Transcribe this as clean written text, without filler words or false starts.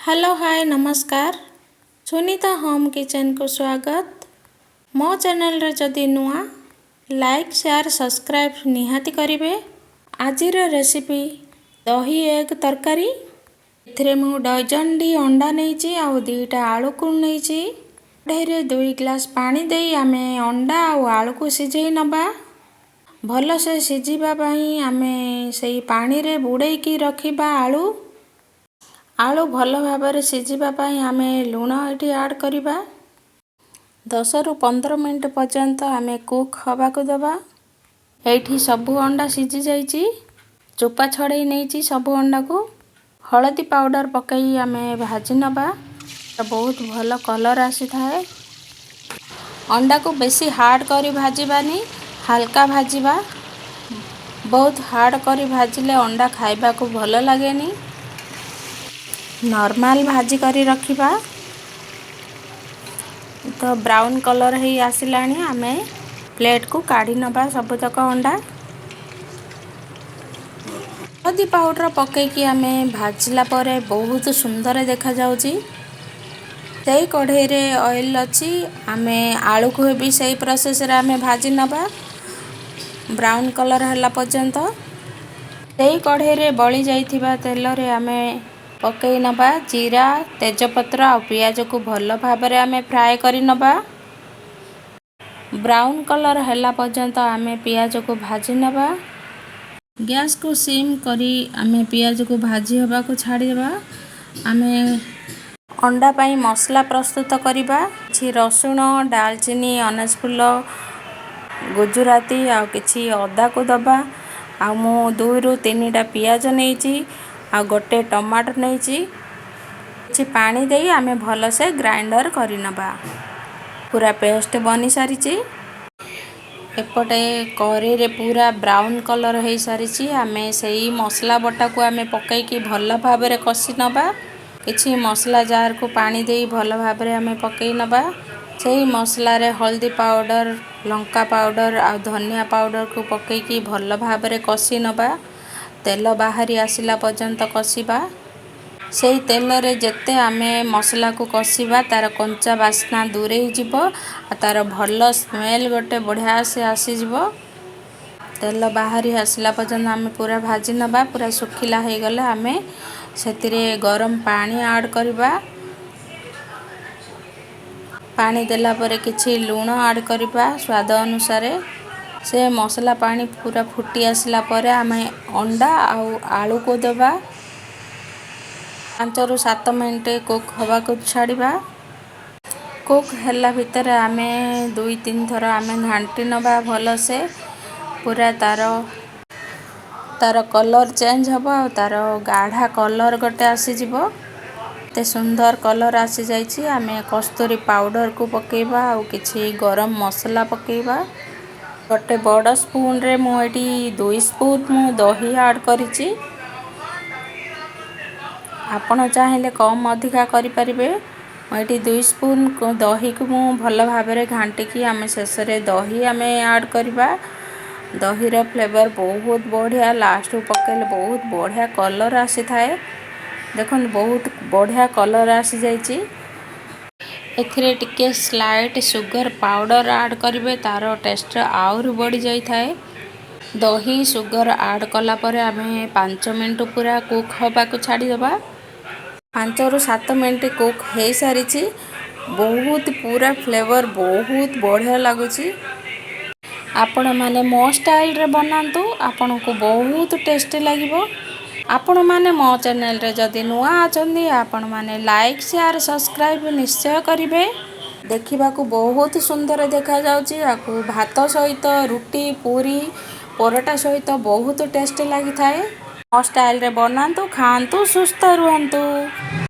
Hello hi नमस्कार। Sunita home kitchen को स्वागत। मो चैनल रे जदि नुआ लाइक शेयर सब्सक्राइब निहाती करिवे। आजिर रेसिपी दही एग तरकारी। एथिरे मु डजन अंडा नहींची आउ दुईटा आलू को नहींची। ढेरे 2 ग्लास पानी देई आमे अंडा आउ आलू को सिझेई नबा। भल से सिझिबा पई आमे सेई पानी रे बुड़ेई की रखिबा आलू। आलू भल भाबरे सिझिबा पई आमे लूण एठी ऐड करिबा। 10 रु 15 मिनिट पर्यंत आमे कुक हवा को दबा। एठी सबु अंडा सिझि जाईची। चोपा छड़ेई नेची सबु अंडा को। हळदी पाउडर पकई आमे भाजी नबा। बहुत भल कलर आसी थाए। अंडा को बेसी हार्ड करी भाजीबानी, हल्का भाजीबा। बहुत हार्ड करी भाजिले अंडा खाइबा को भल लागेनी। नॉर्मल भाजी करी रखिबा। तो ब्राउन कलर ही आसिलानी आमे प्लेट को काढ़ी नबा सबतक अंडा। हल्दी पाउडर पकई की आमे भाजिला परे बहुत सुंदर देखा जाउची। सेई कढ़ाई रे ऑयल अछि। आमे आलू को भी सेई प्रोसेस रे आमे भाजी नबा ब्राउन कलर हला पर्यंत। सेई कढ़ाई रे बळी जाईथिबा तेल रे आमे पकई नबा जीरा तेजपत्र और पियाज को भल भाबरे आमे फ्राई करी नबा। ब्राउन कलर हला पर्यंत आमे पियाज को भाजी नबा। गैस को सिम करी आमे पियाज को भाजी हबा को छाड़ी देबा। आमे अंडा पई मसला प्रस्तुत करिबा। छि रसुण दालचीनी अनाज फूल गुजराती आ किछि अदा को दबा। आ मु 2 रु 3 टा पियाज नेची आ गोटे टमाटर नेची। किछि पानी देई आमे भल से ग्राइंडर करि नबा। पूरा पेस्ट बनी सारिची। एपटे करी रे पूरा ब्राउन कलर हे सारिची। आमे सेई मसला बटा को आमे पकई की भल भाबरे कसी नबा। किछि मसला जार को पानी देई भल भाबरे आमे पकई नबा। सेई मसला रे हल्दी पाउडर लंका पाउडर आ धनिया पाउडर को पकई की भल भाबरे कसी नबा। तेल बाहरी आसिला पर्यंत कसीबा। सेई तेल रे जेते आमे मसला को कसीबा तार कंचा बास्ना दूरे ही जिवो आ तार भल स्मेल गोटे बढ़िया से आसी जिवो। तेल बाहरी आसिला पर्यंत आमे पूरा भाजी नबा। पूरा सुखिला हे गले आमे सेतिरे गरम पानी ऐड करबा। पानी देला परे किछि लूण ऐड करबा स्वाद अनुसार। से मसला पानी पूरा फुटी आसिला परे आमे अंडा आउ आलू को देबा। 5 रु 7 मिनिट कुक हवा को छाड़िबा। कुक हला भितर आमे 2-3 थर आमे घांटी नबा भल से। पूरा तार कलर चेंज हबो आ तार गाढ़ा कलर गोटे आसी जिवो। ते सुंदर कलर आसी जाईची। आमे कस्तूरी पाउडर को पकेबा आ किछि गरम मसला पकेबा। गोटे बड़ स्पून रे मु एटी 2 स्पून मु दही ऐड करिची। आपण चाहिले कम अधिका करि परिबे। एटी 2 स्पून दही को मु भल भाबरे घांटी की आमे शेष रे दही आमे ऐड करबा। दही रो फ्लेवर बहुत बढ़िया लास्ट पकेले बहुत बढ़िया कलर आसी थाए। देखन बहुत बढ़िया कलर आसी जाईची। एथिरे टिके स्लाइट सुगर पाउडर ऐड करिवे तारो टेस्ट आउर बढ़ी जाई थाए। दही सुगर ऐड कला परे आमे 5 मिनिट पूरा कुक हबा को छाड़ी देबा। 5 रु 7 मिनिट कुक हे सारिची। बहुत पूरा फ्लेवर बहुत बढ़िया लागुची। आपण माने मो स्टाइल रे बनांतु आपण को बहुत टेस्टी लागिवो। आपण माने मो चैनल रे जदि नुआ आचंदी आपण माने लाइक शेयर सब्सक्राइब निश्चय करिवे। देखिबा को बहुत सुंदर देखा जाउची। आकु भात सहित रुटी पूरी परोटा सहित बहुत टेस्टी लागि थाए। मो स्टाइल रे बनांतु खांतु सुस्त रुहंतु।